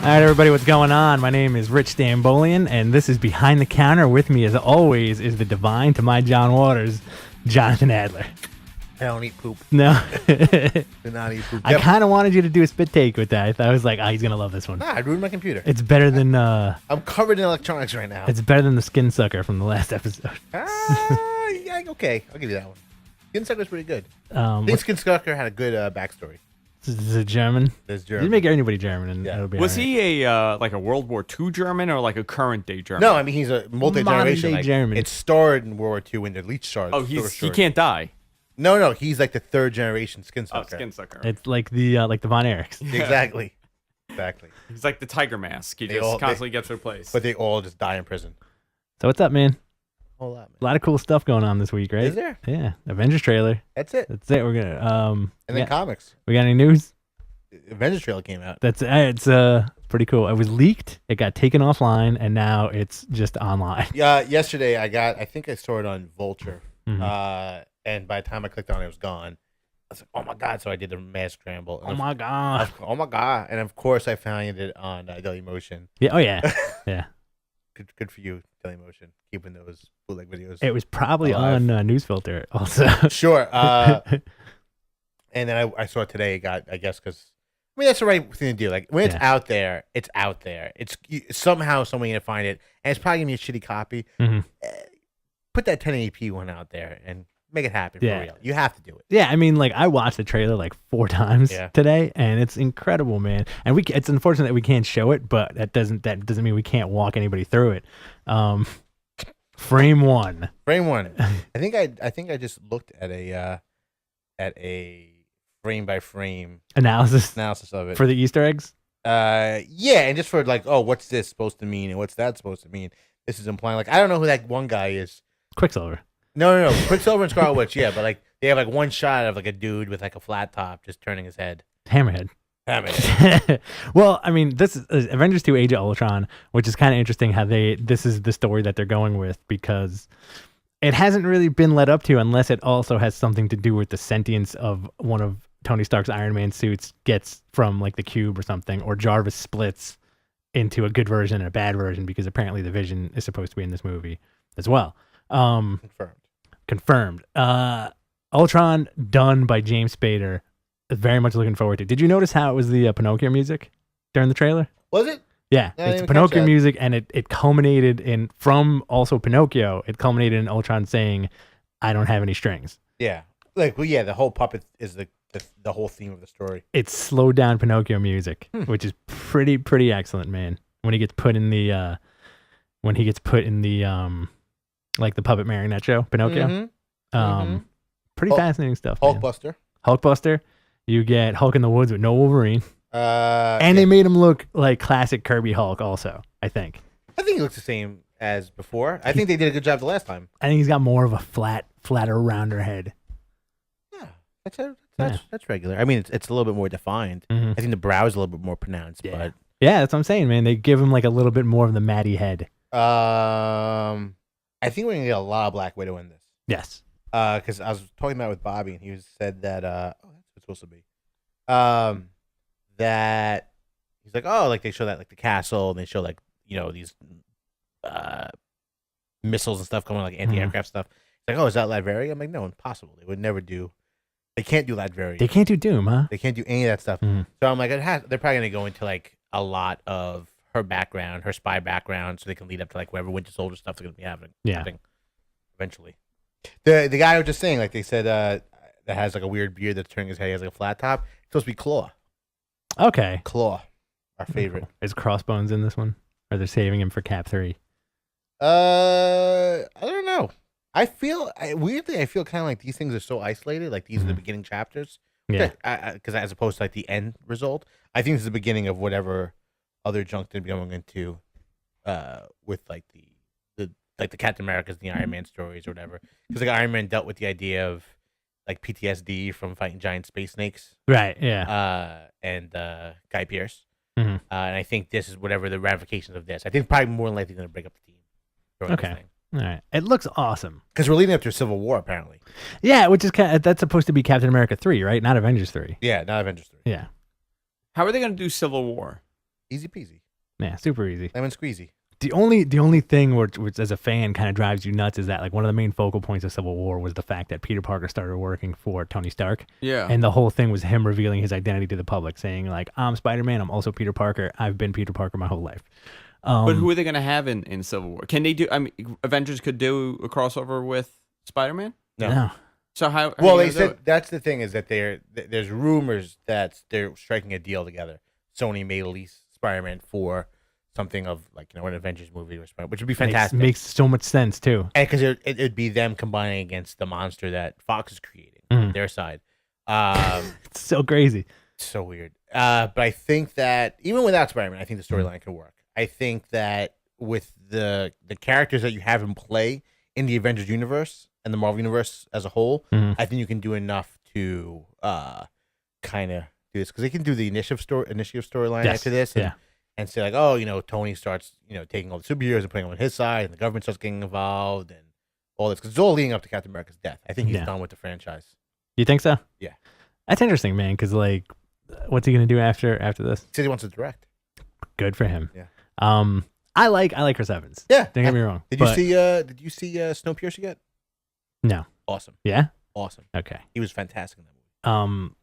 All right, everybody, what's going on? My name is Rich Stambolian, and this is Behind the Counter. With me, as always, is the divine to my John Waters, Jonathan Adler. I don't eat poop. No. Do not eat poop. I kind of wanted you to do a spit take with that. I was like, he's going to love this one. Nah, I ruined my computer. It's better than... I'm covered in electronics right now. It's better than the skin sucker from the last episode. Yeah, okay. I'll give you that one. Skin Sucker's pretty good. I think Skin Sucker had a good backstory. This is a German. There's German. You make anybody German, and Yeah. it'll be Was all right. he a like a World War II German or like a current day German? No, I mean, he's a multi-generation. Modern-day German. It started in World War II when the Leech started. Oh, he can't die. No, he's like the third generation Skin Oh, Sucker. skin sucker. It's like the Von Erichs. Exactly. Exactly. He's like the Tiger Mask. He They just all- constantly gets replaced. But they all just die in prison. So what's up, man? A whole lot, man. A lot of cool stuff going on this week, right? Is there? Yeah. Avengers trailer. That's it. That's it. We're going to... And then comics. we got any news? Avengers trailer came out. It's pretty cool. It was leaked. It got taken offline, and now it's just online. Yesterday, I think I saw it on Vulture. Mhm. And by the time I clicked on it, it was gone. I was like, oh my God. So I did a mass scramble. Oh my god. Oh my God. And of course, I found it on Dailymotion. Yeah. Oh yeah. Yeah. Good for you, Dailymotion, keeping those bootleg videos. It was probably Alive. on Newsfilter also. Sure. And then I saw it today. It got, I guess, because I mean that's the right thing to do. Like when it's Yeah. out there, it's out there. It's somehow someone gonna find it, and it's probably gonna be a shitty copy. Mhm. Put that 1080p one out there and make it happen Yeah. for real. You have to do it. Yeah, I mean, like I watched the trailer like 4 times Yeah. today, and it's incredible, man. And it's unfortunate that we can't show it, but that doesn't mean we can't walk anybody through it. Frame one. Frame one. I think I just looked at a frame by frame Analysis analysis of it. for the Easter eggs. Yeah, and just for like, oh, what's this supposed to mean and what's that supposed to mean? This is implying like I don't know who that one guy is. Quicksilver. No. Quicksilver and Scarlet Witch, yeah, but like they have like one shot of like a dude with like a flat top just turning his head. Hammerhead. Damn it. Well, I mean, this is Avengers 2 Age of Ultron, which is kind of interesting how this is the story that they're going with, because it hasn't really been led up to unless it also has something to do with the sentience of one of Tony Stark's Iron Man suits gets from like the cube or something, or Jarvis splits into a good version and a bad version, because apparently the Vision is supposed to be in this movie as well. Confirmed. Ultron done by James Spader. Very much looking forward to. Did you notice how it was the Pinocchio music during the trailer? Was it? Yeah, Yeah, I didn't it's even Pinocchio catch that. music, and it culminated in from also Pinocchio. It culminated in Ultron saying, "I don't have any strings." Yeah. Like well, yeah, the whole puppet is the whole theme of the story. It's slowed down Pinocchio music, which is pretty excellent, man. When he gets put in the like the puppet marionette show, Pinocchio. Mhm. Pretty Hulk- fascinating stuff, man. Hulkbuster. Hulkbuster. You get Hulk in the woods with no Wolverine, and they Yeah. made him look like classic Kirby Hulk. Also, I think I think he looks the same as before. I think they did a good job the last time. he's got more of a flatter, rounder head. Yeah. That's regular. I mean, it's a little bit more defined. Mhm. I think the brow is a little bit more pronounced, Yeah, that's what I'm saying, man. They give him like a little bit more of the Matty head. but I think we're gonna get a lot of Black Widow in this. Yes. Because I was talking about it with Bobby, and he said that oh, that's what it's supposed to be. That he's like, oh, like they show that like the castle, and they show like these missiles and stuff coming, like anti-aircraft stuff. He's like, oh, is that Latveria? I'm like, no, impossible. They would never do. They can't do Latveria. They can't do Doom, huh? They can't do any of that stuff. Mhm. So I'm like, they're probably gonna go into like a lot of her background, her spy background, so they can lead up to like whatever Winter Soldier stuff they're gonna be having. Yeah. happening eventually. The guy I was just saying, like they said, that has like a weird beard that's turning his head. He has like a flat top. It's supposed to be Claw. Okay. Claw, our favorite. Is Crossbones in this one? Or they're saving him for Cap 3? I don't know. Weirdly, I feel kind of like these things are so isolated. Like these are the Mhm. beginning chapters. Yeah. Because as opposed to like the end result, I think this is the beginning of whatever other junk they're going into, with like the Captain America's, the Iron Man stories or whatever. Because like Iron Man dealt with the idea of like PTSD from fighting giant space snakes. Right, yeah. And Guy Pearce. Mhm. And I think this is whatever the ramifications of this. I think probably more than likely going to break up the team. Okay. All right. It looks awesome. Because we're leading up to a Civil War, apparently. Yeah, which is that's supposed to be Captain America 3, right? Not Avengers 3. Yeah, not Avengers 3. Yeah. How are they going to do Civil War? Easy peasy. Yeah, super easy. Lemon squeezy. The only thing which as a fan kind of drives you nuts is that like one of the main focal points of Civil War was the fact that Peter Parker started working for Tony Stark. Yeah. And the whole thing was him revealing his identity to the public, saying like, I'm Spider-Man, I'm also Peter Parker, I've been Peter Parker my whole life. But who are they going to have in Civil War? Can they do? I mean, Avengers could do a crossover with Spider-Man. No. So how? Well, are they you gonna do said it? that's the thing is that there's rumors that they're striking a deal together. Sony may release Spider-Man for something of like an Avengers movie or Spider, which would be fantastic. Makes so much sense too. And because it'd be them combining against the monster that Fox is creating on their side. It's so crazy. So weird. But I think that even without Spider-Man, I think the storyline could work. I think that with the characters that you have in play in the Avengers universe and the Marvel universe as a whole, I think you can do enough to kind of do this because they can do the initiative storyline Yes. after this. And say like, oh, Tony starts, taking all the superheroes and putting them on his side, and the government starts getting involved, and all this because it's all leading up to Captain America's death. I think he's done with the franchise. You think so? Yeah, that's interesting, man. Because like, what's he gonna do after this? He said he wants to direct. Good for him. Yeah. I like Chris Evans. Yeah, Don't get me wrong. Did you see Snowpiercer yet? No. Awesome. Yeah. Awesome. Okay. He was fantastic in that movie.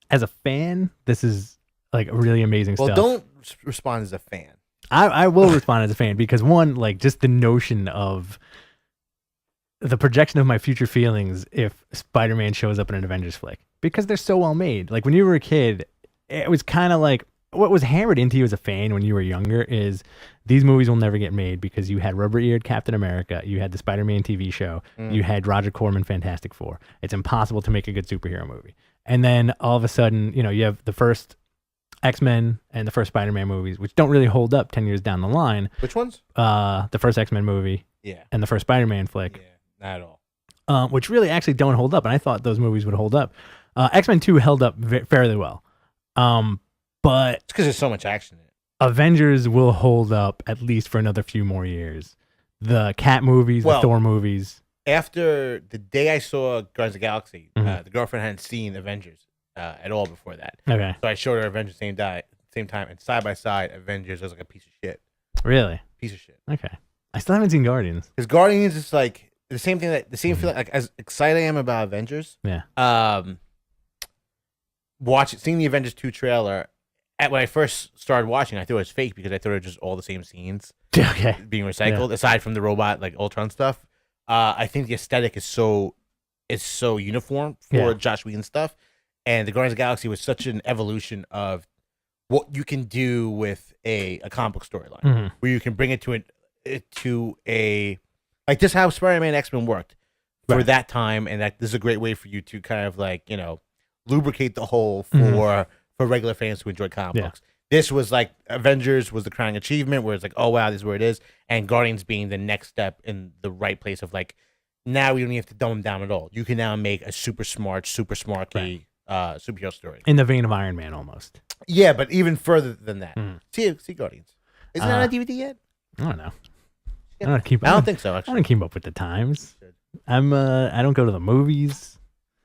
As a fan, this is like really amazing stuff. Well, don't respond as a fan. I will respond as a fan because one, like just the notion of the projection of my future feelings if Spider-Man shows up in an Avengers flick because they're so well made. Like when you were a kid, it was kind of like what was hammered into you as a fan when you were younger is these movies will never get made because you had rubber-eared Captain America, you had the Spider-Man TV show, you had Roger Corman Fantastic Four. It's impossible to make a good superhero movie. And then all of a sudden, you have the first X-Men and the first Spider-Man movies, which don't really hold up 10 years down the line. Which ones? The first X-Men movie and the first Spider-Man flick. Yeah, not at all. Which really actually don't hold up. And I thought those movies would hold up. X-Men 2 held up fairly well. But it's because there's so much action in it. Avengers will hold up at least for another few more years. The Cat movies, the Thor movies. After the day I saw Guardians of the Galaxy, the girlfriend hadn't seen Avengers at all before that. Okay. So I showed her Avengers same time, and side by side, Avengers was like a piece of shit. Really? Piece of shit. Okay. I still haven't seen Guardians. Because Guardians is like the same thing. The same feeling. Like as excited I am about Avengers. Yeah. Seeing the Avengers 2 trailer. When I first started watching, I thought it was fake because I thought it was just all the same scenes being recycled, aside from the robot like Ultron stuff. I think the aesthetic is so uniform for Joss Whedon stuff, and the Guardians of the Galaxy was such an evolution of what you can do with a comic book storyline, where you can bring it to a like just how Spider-Man X-Men worked for that time, and that this is a great way for you to kind of like lubricate the whole for regular fans who enjoy comic books. This was like Avengers was the crowning achievement where it's like, oh wow, this is where it is. And Guardians being the next step in the right place of like, now we don't even have to dumb them down at all. You can now make a super smart superhero story. In the vein of Iron Man almost. Yeah, but even further than that. See Guardians. Is it on DVD yet? I don't know. Yeah. I don't think so, actually. I don't keep up with the times. I don't go to the movies.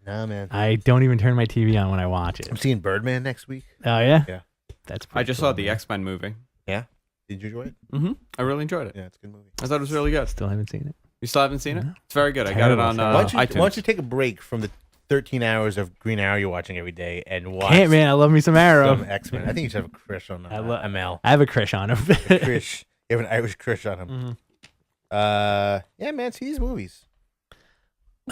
No, man. I don't even turn my TV on when I watch it. I'm seeing Birdman next week. Oh, yeah? Yeah. That's I just saw the man. X-Men movie. Yeah? Did you enjoy it? Mm-hmm. I really enjoyed it. Yeah, it's a good movie. I thought it was really good. Still haven't seen it. You still haven't seen it? No. It's very good. Terrible. I got it on Why iTunes. don't you take a break from the 13 hours of Green Arrow you're watching every day and watch Can't, man. I love me some Arrow. some X-Men? I think you should have a crush on ML. I have a crush on him. Krish. You have an Irish crush on him. Yeah, man. See these movies.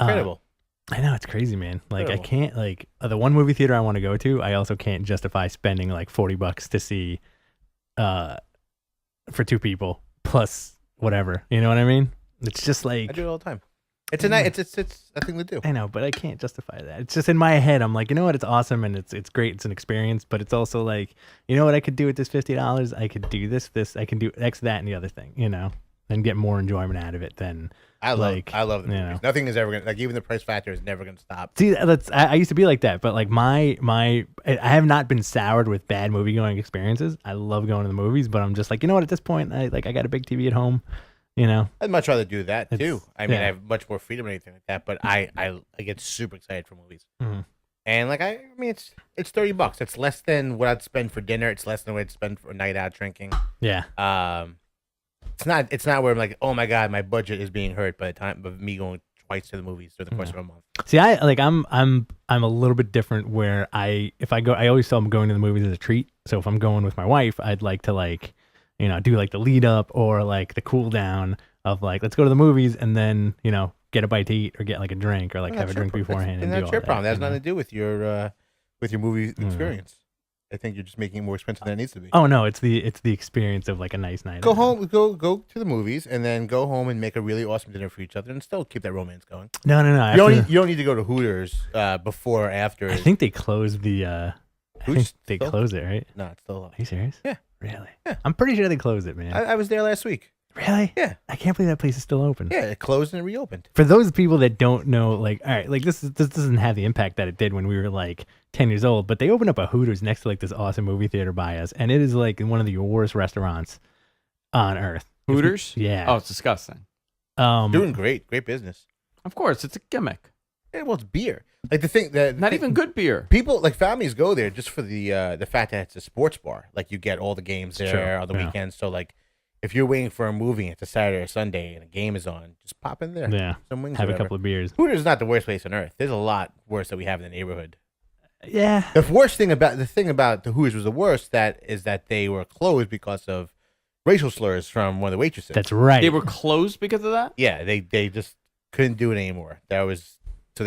Incredible. I know, it's crazy, man. Like, Terrible. I can't, like, the one movie theater I want to go to, I also can't justify spending, like, $40 to see for two people, plus whatever. You know what I mean? It's just like... I do it all the time. It's a thing to do. I know, but I can't justify that. It's just in my head. I'm like, you know what? It's awesome, and it's great. It's an experience, but it's also like, you know what I could do with this $50? I could do this. I can do X, that, and the other thing, and get more enjoyment out of it than... I love the movies. Nothing is ever gonna even the price factor is never gonna stop. See, I used to be like that, but like I have not been soured with bad movie going experiences. I love going to the movies, but I'm just like, you know what? At this point, I got a big TV at home. I'd much rather do that too. I mean, yeah. I have much more freedom and anything like that. But I get super excited for movies. Mm-hmm. And like I mean, it's $30. It's less than what I'd spend for dinner. It's less than what I'd spend for a night out drinking. Yeah. It's not where I'm like, oh my god, my budget is being hurt by the time of me going twice to the movies through the course of a month. See, I'm a little bit different where if I go, I always tell them going to the movies as a treat. So if I'm going with my wife, I'd like to do like the lead up or like the cool down of like, let's go to the movies and then, get a bite to eat or get like a drink or like have a drink beforehand. And do that's all your that, problem. That has you know? nothing to do with your movie experience. I think you're just making it more expensive than it needs to be. Oh no, it's the experience of like a nice night. Go home, go to the movies, and then go home and make a really awesome dinner for each other, and still keep that romance going. No. You don't need to go to Hooters before or after. I think they closed the. I think they still? closed it, right? No, it's still. Are you serious? Yeah. Really? Yeah. I'm pretty sure they closed it, man. I was there last week. Really? Yeah. I can't believe that place is still open. Yeah, it closed and it reopened. For those people that don't know, like, all right, like this doesn't have the impact that it did when we were like 10 years old, but they opened up a Hooters next to like this awesome movie theater by us, and it is like one of the worst restaurants on earth. Hooters? Yeah. Oh, it's disgusting. Doing great business. Of course, it's a gimmick. Yeah, well, it's beer. Like the thing that Not even good beer. people like families go there just for the fact that it's a sports bar. Like you get all the games there True. on the Yeah. weekends. So like, if you're waiting for a movie, it's a Saturday or Sunday, and a game is on, just pop in there. Yeah. Some wings. Have or a whatever. couple of beers. Hooters is not the worst place on earth. There's a lot worse that we have in the neighborhood. Yeah. The thing about the Hooters was the worst is that they were closed because of racial slurs from one of the waitresses. That's right. They were closed because of that? Yeah, they just couldn't do it anymore. So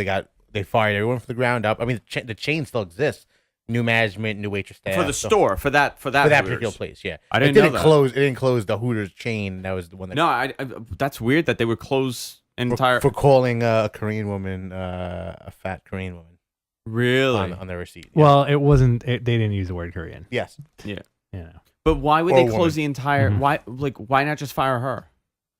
they fired everyone from the ground up. I mean, the chain still exists. New management, new waitress staff. For the store, for that for that Hooters. particular place, yeah. I didn't it didn't know that. close. It didn't close the Hooters chain. That was the one that. No, I that's weird that they would close entire. for calling a Korean woman a fat Korean woman Really? on their receipt. Yeah. Well, it wasn't. They didn't use the word Korean. Yes. Yeah. But why would Or they woman. close the entire? Mhm. Why not just fire her?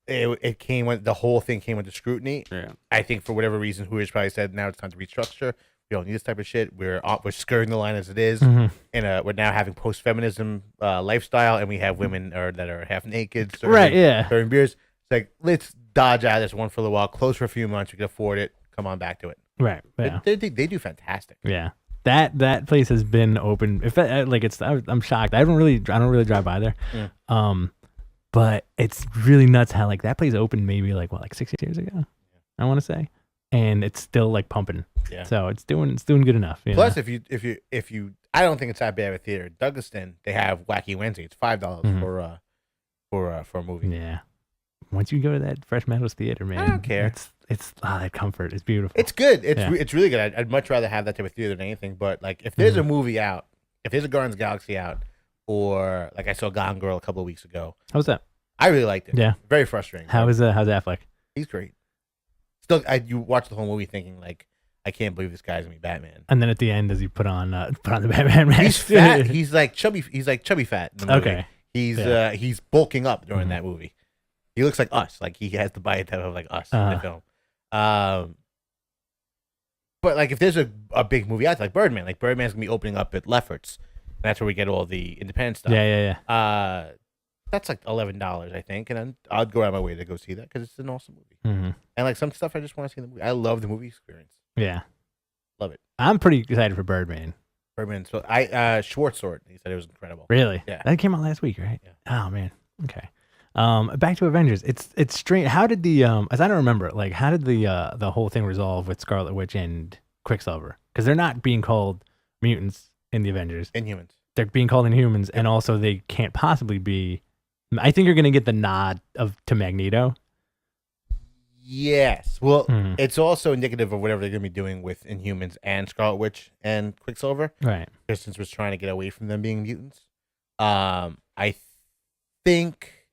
It came when the whole thing came into scrutiny. Yeah. I think for whatever reason, Hooters probably said now it's time to restructure. We don't need this type of shit. We're skirting the line as it is, Mhm. and we're now having post-feminism lifestyle, and we have women that are half naked, Right. Yeah. serving beers. It's like, let's dodge out of this one for a little while, close for a few months. We can afford it. Come on back to it. Right. Yeah. They do fantastic. Yeah. That place has been open. I'm shocked. I don't really drive by there. Yeah. But it's really nuts how like that place opened maybe like 6 years ago. I want to say, and it's still like pumping. Yeah. So it's doing good enough. You Plus, know? if you, I don't think it's that bad of a theater. Douglaston, they have Wacky Wednesday. It's $5 Mhm. for a movie. Yeah. Once you go to that Fresh Meadows theater, man, don't care. It's that comfort is beautiful. It's good. Yeah. It's really good. I'd much rather have that type of theater than anything. But like, if there's a movie out, if there's a Guardians of the Galaxy out, or like I saw Gone Girl a couple of weeks ago, How's that? I really liked it. Yeah. Very frustrating. How's Affleck? He's great. Still, you watch the whole movie thinking like, I can't believe this guy's gonna be Batman. And then at the end, does he put on the Batman mask? He's fat. He's like chubby. He's like chubby fat. In the movie. Okay. He's bulking up during Mhm. that movie. He looks like us. Like he has the body type of like us in the film. But like if there's a big movie out there, like Birdman's gonna be opening up at Lefferts. And that's where we get all the independent stuff. Yeah. That's like $11, I think, and then I'd go out of my way to go see that because it's an awesome movie. Mm-hmm. And like some stuff, I just want to see in the movie. I love the movie experience. Yeah. Love it. I'm pretty excited for Birdman. Birdman. So Schwartz-Sword. He said it was incredible. Really? Yeah. That came out last week, right? Yeah. Oh man. Okay. Back to Avengers. It's strange. How did as I don't remember, like how did the whole thing resolve with Scarlet Witch and Quicksilver? Because they're not being called mutants in the Avengers. Inhumans. They're being called Inhumans, and also they can't possibly be. I think you're gonna get the nod to Magneto. Yes. Well, Mhm. it's also indicative of whatever they're going to be doing with Inhumans and Scarlet Witch and Quicksilver. Right. Christensen was trying to get away from them being mutants. I think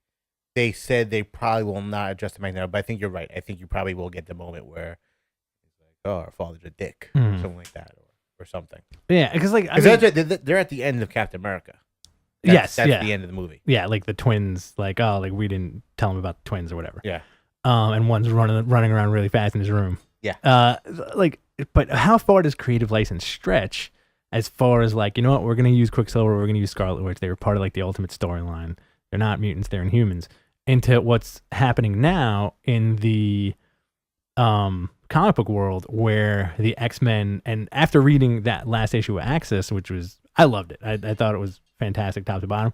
they said they probably will not address the Magneto, but I think you're right. I think you probably will get the moment where he's like, "Oh, our father's a dick," or Mhm. something like that, or something. Yeah, because like They're at the end of Captain America. That's yeah. the end of the movie. Yeah, like the twins, like we didn't tell him about the twins or whatever. Yeah. And one's running around really fast in his room. Yeah. But how far does creative license stretch? As far as like, you know what, we're gonna use Quicksilver, we're gonna use Scarlet Witch. They were part of like the ultimate storyline. They're not mutants, they're Inhumans. Into what's happening now in the comic book world where the X-Men, and after reading that last issue of Axis, which was, I loved it. I thought it was fantastic top to bottom,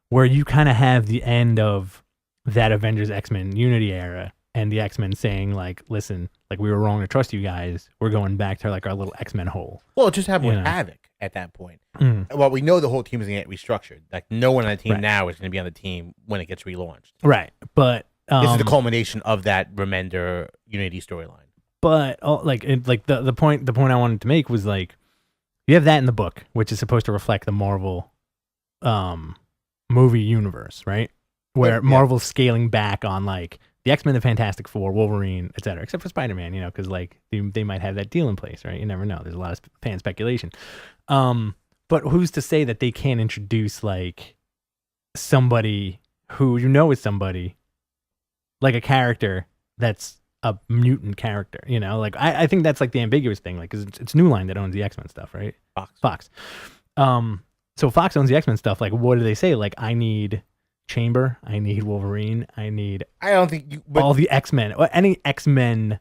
where you kind of have the end of that Avengers X-Men Unity era and the X-Men saying like, listen, like we were wrong to trust you guys. We're going back to like our little X-Men hole. Well, it just happened with You know. Havoc at that point. Mm. Well, we know the whole team is going to get restructured. Like no one on the team Right. now is going to be on the team when it gets relaunched. Right. But This is the culmination of that Remender Unity storyline. But the point I wanted to make was like, you have that in the book, which is supposed to reflect the Marvel movie universe, right? Where Yeah. Marvel's scaling back on like the X-Men, the Fantastic Four, Wolverine, etc., except for Spider-Man, because like they might have that deal in place, right? You never know. There's a lot of fan speculation. But who's to say that they can't introduce like somebody who is somebody, like a character that's a mutant character, like I think that's like the ambiguous thing, like, cause it's New Line that owns the X-Men stuff, right? Fox. So Fox owns the X-Men stuff. Like, what do they say? Like, I need Chamber, I need Wolverine, I don't think you. But all the X-Men, or any X-Men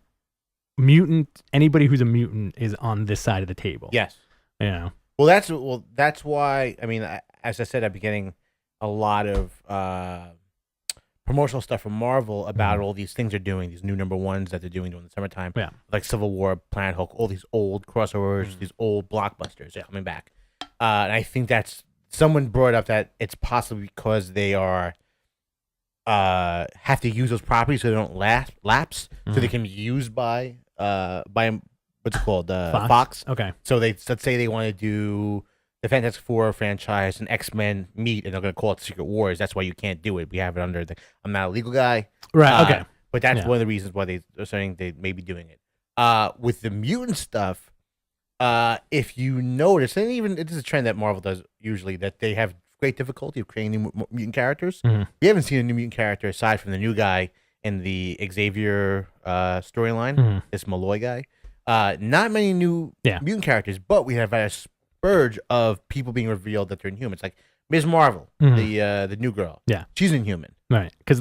mutant, anybody who's a mutant is on this side of the table. yes. Well, That's why. I mean, as I said, I'm getting a lot of promotional stuff from Marvel about all these things they're doing, these new number ones that they're doing during the summertime, Yeah. like Civil War, Planet Hulk, all these old crossovers, these old blockbusters are coming back. And I think that's someone brought up that it's possibly because they are have to use those properties so they don't lapse, so they can be used by what's it called, Fox. Okay. So let's say they want to do the Fantastic Four franchise and X-Men meet, and they're going to call it Secret Wars. That's why you can't do it. We have it under I'm not a legal guy. Right. Okay. But that's Yeah. one of the reasons why they're saying they may be doing it. With the mutant stuff, if you notice, and even it is a trend that Marvel does usually, that they have great difficulty of creating new mutant characters. Mhm. We haven't seen a new mutant character aside from the new guy in the Xavier storyline, Mhm. this Malloy guy. Not many new Yeah. mutant characters, but we have had a spurge of people being revealed that they're Inhumans. Like Ms. Marvel, the new girl. Yeah. She's Inhuman. Right. Because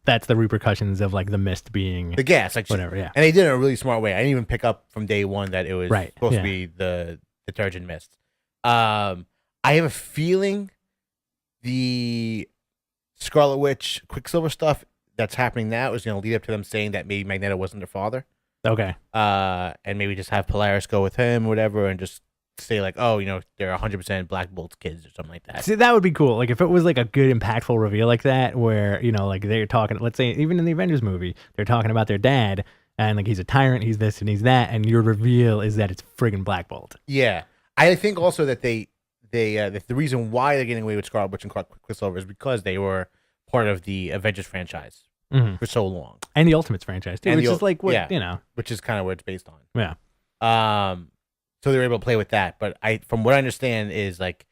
that's the repercussions of like the mist being The gas, like whatever. Yeah. and they did it in a really smart way. I didn't even pick up from day one that it was Right, supposed yeah. to be the detergent mist. I have a feeling the Scarlet Witch Quicksilver stuff that's happening now is going to lead up to them saying that maybe Magneto wasn't their father. Okay. And maybe just have Polaris go with him or whatever, and just say like, oh, they're 100% Black Bolt's kids or something like that. See, that would be cool. Like if it was like a good, impactful reveal like that, where like they're talking. Let's say even in the Avengers movie, they're talking about their dad, and like he's a tyrant, he's this and he's that, and your reveal is that it's friggin' Black Bolt. Yeah, I think also that the reason why they're getting away with Scarlet Witch and Quicksilver is because they were part of the Avengers franchise Mhm. for so long, And the Ultimates franchise too, And which the is like what yeah. which is kind of what it's based on. Yeah. So they were able to play with that. But from what I understand, is like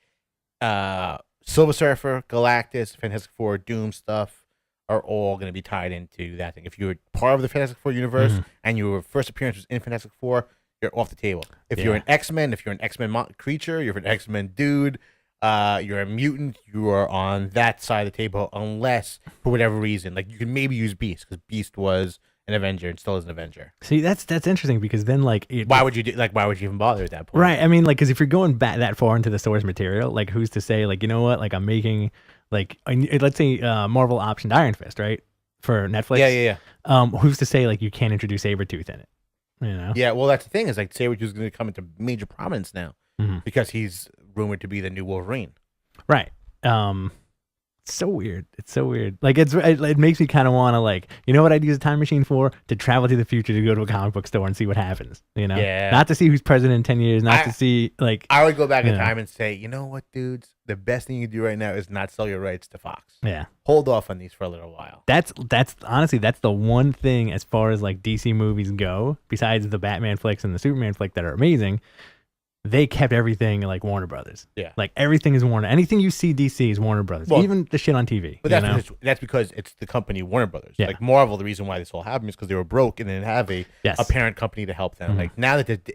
Silver Surfer, Galactus, Fantastic Four, Doom stuff are all going to be tied into that thing. If you were part of the Fantastic Four universe and your first appearance was in Fantastic Four, you're off the table. If you're Yeah. an X-Men, if you're an X-Men creature, you're an X-Men dude, you're a mutant, you are on that side of the table, unless for whatever reason, like you can maybe use Beast, because Beast was an Avenger and still is an Avenger. See, that's interesting because then like Why would you even bother at that point? Right. I mean, like, because if you're going back that far into the source material, like, who's to say, like, you know what? Like, I'm making, like, let's say Marvel optioned Iron Fist, right? For Netflix. Yeah. Who's to say, like, you can't introduce Sabretooth in it? Yeah, well, that's the thing, is like Sabretooth is going to come into major prominence now Mhm. because he's rumored to be the new Wolverine. Right. It's so weird. It's so weird. Like it makes me kind of want to like, you know what I'd use a time machine for? To travel to the future, to go to a comic book store and see what happens. Yeah. Not to see who's president in 10 years. Not to see like. I would go back in Yeah. time and say, you know what, dudes? The best thing you can do right now is not sell your rights to Fox. Yeah. Hold off on these for a little while. That's honestly that's the one thing as far as like DC movies go, besides the Batman flicks and the Superman flick that are amazing. They kept everything like Warner Brothers. Yeah. Like everything is Warner. Anything you see DC is Warner Brothers. Well, even the shit on TV. But that's because it's the company Warner Brothers. Yeah. Like Marvel, the reason why this all happened is because they were broke and didn't have a parent company to help them. Mhm. Like now that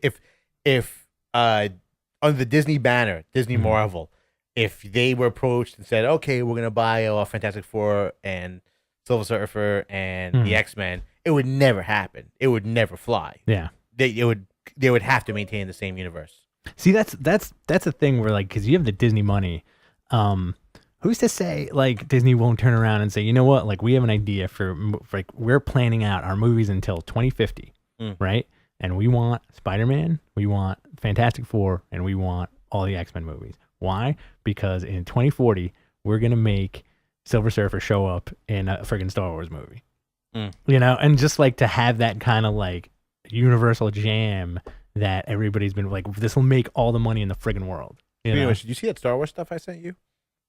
if under the Disney banner, Disney Mhm. Marvel, if they were approached and said, okay, we're gonna buy Fantastic Four and Silver Surfer and the Mhm. X-Men, it would never happen. It would never fly. Yeah. They would have to maintain the same universe. See, that's a thing where like, because you have the Disney money, who's to say like Disney won't turn around and say, you know what, like we have an idea for like we're planning out our movies until 2050, right? And we want Spider-Man, we want Fantastic Four, and we want all the X-Men movies. Why? Because in 2040 we're gonna make Silver Surfer show up in a friggin' Star Wars movie. You know, and just like to have that kind of like universal jam that everybody's been like, this will make all the money in the friggin' world. Anyway, did you see that Star Wars stuff I sent you?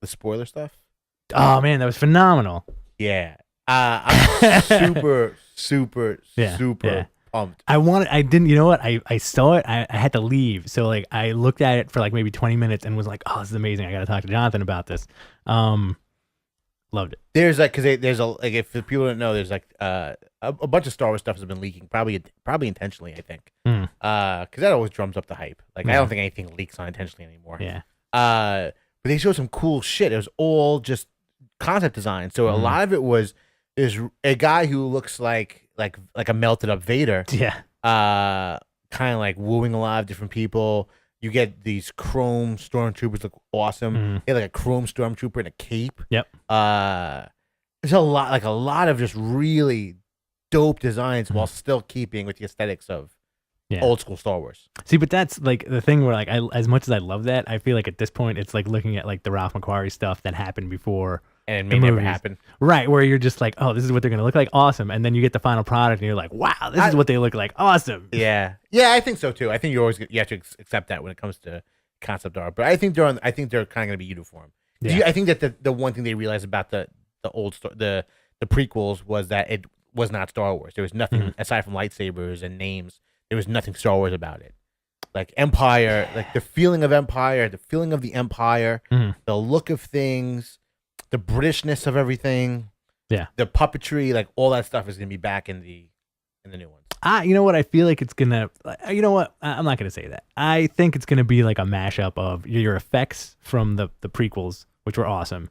The spoiler stuff? Oh man, that was phenomenal. Yeah. I'm super pumped. I didn't, you know what? I saw it. I had to leave. So like I looked at it for like maybe 20 minutes and was like, oh, this is amazing. I got to talk to Jonathan about this. Loved it. There's like, there's a, like, if people don't know, there's like a bunch of Star Wars stuff has been leaking, probably intentionally, I think. Because that always drums up the hype. Like, I don't think anything leaks unintentionally anymore. Yeah. But they showed some cool shit. It was all just concept design. So a lot of it was, there's a guy who looks like a melted up Vader. Yeah. Kind of like wooing a lot of different people. You get these chrome stormtroopers look awesome. You get like a chrome stormtrooper in a cape. Yep. There's a lot of just really dope designs while still keeping with the aesthetics of old school Star Wars. See, but that's like the thing where like as much as I love that, I feel like at this point it's like looking at like the Ralph McQuarrie stuff that happened before. And it may never happen. Right, where you're just like, oh, this is what they're going to look like. Awesome. And then you get the final product and you're like, wow, this is what they look like. Awesome. Yeah. Yeah, I think so too. I think you have to accept that when it comes to concept art. But I think they're kind of going to be uniform. Yeah. I think that the one thing they realized about the prequels was that it was not Star Wars. There was nothing aside from lightsabers and names. There was nothing Star Wars about it. Like Empire, like the feeling of Empire, the feeling of the Empire, the look of things, the Britishness of everything, the puppetry, like all that stuff is gonna be back in the new ones. You know what? I feel like it's gonna. You know what? I'm not gonna say that. I think it's gonna be like a mashup of your effects from the prequels, which were awesome,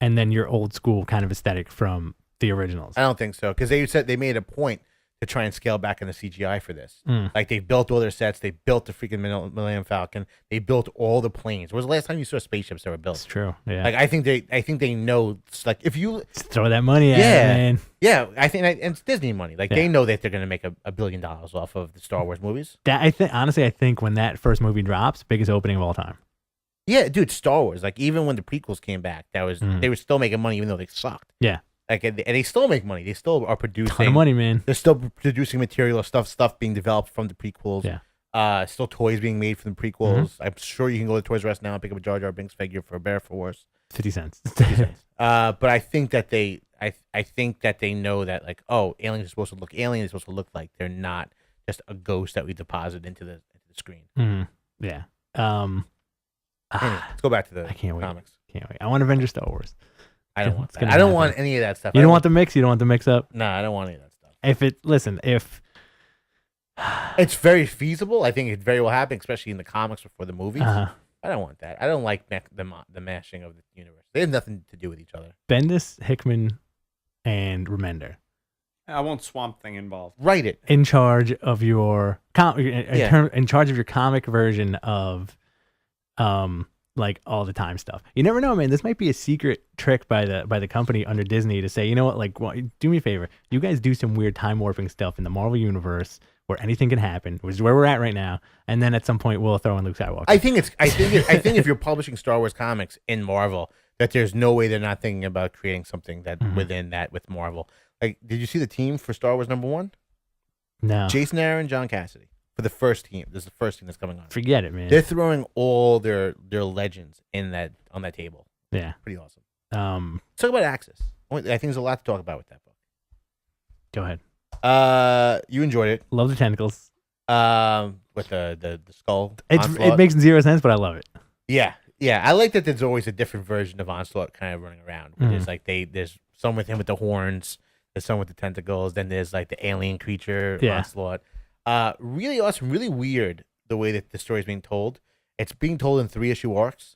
and then your old school kind of aesthetic from the originals. I don't think so, because they said they made a point to try and scale back in the CGI for this. Like they built all their sets, they built the freaking Millennium Falcon, they built all the planes. When was the last time you saw spaceships that were built? It's true. Yeah. Like I think they know. Like if you just throw that money at it, man. Yeah, I think and it's Disney money. Like they know that they're gonna make $1 billion off of the Star Wars movies. I think when that first movie drops, biggest opening of all time. Yeah, dude, Star Wars. Like even when the prequels came back, that was they were still making money even though they sucked. Yeah. Like and they still make money. They still are producing. Ton of money, man. They're still producing material, stuff being developed from the prequels. Yeah. Still toys being made from the prequels. I'm sure you can go to Toys R Us now and pick up a Jar Jar Binks figure for better or for worse. 50 cents. 50 cents. But I think that I think that they know that like, oh, aliens are supposed to look alien. They're supposed to look like they're not just a ghost that we deposit into the screen. Yeah. Anyway, let's go back to the I can't comics. Can't wait. I want Avengers Star Wars. I don't want that. I don't want any of that stuff. You don't want the mix? You don't want the mix up? No, I don't want any of that stuff. If it's very feasible, I think it very well happen, especially in the comics before the movies. I don't want that. I don't like the mashing of the universe. They have nothing to do with each other. Bendis, Hickman, and Remender. I want Swamp Thing involved. Write it. In charge of your in charge of your comic version of like all the time stuff. You never know, man. This might be a secret trick by the company under Disney to say, you know what, like, well, do me a favor. You guys do some weird time warping stuff in the Marvel universe where anything can happen, which is where we're at right now. And then at some point we'll throw in Luke Skywalker. I think if you're publishing Star Wars comics in Marvel, that there's no way they're not thinking about creating something that within that with Marvel. Like, did you see the team for Star Wars #1? No. Jason Aaron, John Cassidy. For the first team. This is the first team that's coming on. Forget it, man. They're throwing all their legends on that table. Yeah. Pretty awesome. Let's talk about Axis. I think there's a lot to talk about with that book. Go ahead. You enjoyed it. Love the tentacles. With the skull. It makes zero sense, but I love it. Yeah. I like that there's always a different version of Onslaught kind of running around. There's like there's some with him with the horns, there's some with the tentacles, then there's like the alien creature Onslaught. Really awesome, really weird the way that the story is being told. It's being told in 3-issue arcs.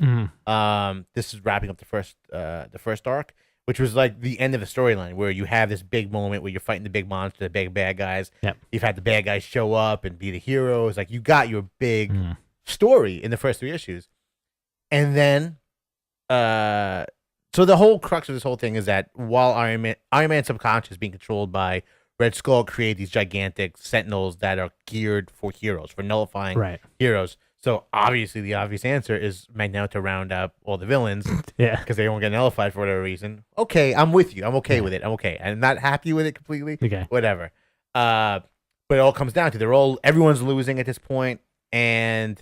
This is wrapping up the first arc, which was like the end of the storyline where you have this big moment where you're fighting the big monster, the big bad guys. Yep. You've had the bad guys show up and be the heroes. Like you got your big story in the first 3 issues. And then so the whole crux of this whole thing is that while Iron Man's subconscious being controlled by Red Skull, create these gigantic sentinels that are geared for heroes, for nullifying heroes. So obviously the obvious answer is Magneto to round up all the villains. Yeah. Because they won't get nullified for whatever reason. Okay, I'm with you. I'm okay with it. I'm okay. I'm not happy with it completely. Okay. Whatever. But it all comes down to everyone's losing at this point, and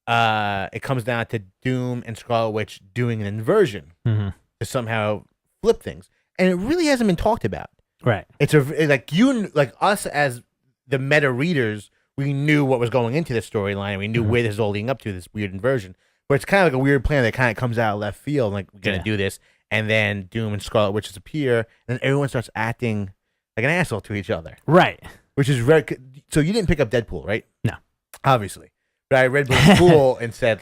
it comes down to Doom and Scarlet Witch doing an inversion to somehow flip things. And it really hasn't been talked about. Right. It's like us as the meta readers, we knew what was going into this storyline. We knew where this is all leading up to, this weird inversion. But it's kind of like a weird plan that kind of comes out of left field. Like, we're going to do this. And then Doom and Scarlet Witch appear. And then everyone starts acting like an asshole to each other. Right. Which is very... So you didn't pick up Deadpool, right? No. Obviously. But I read Deadpool and said,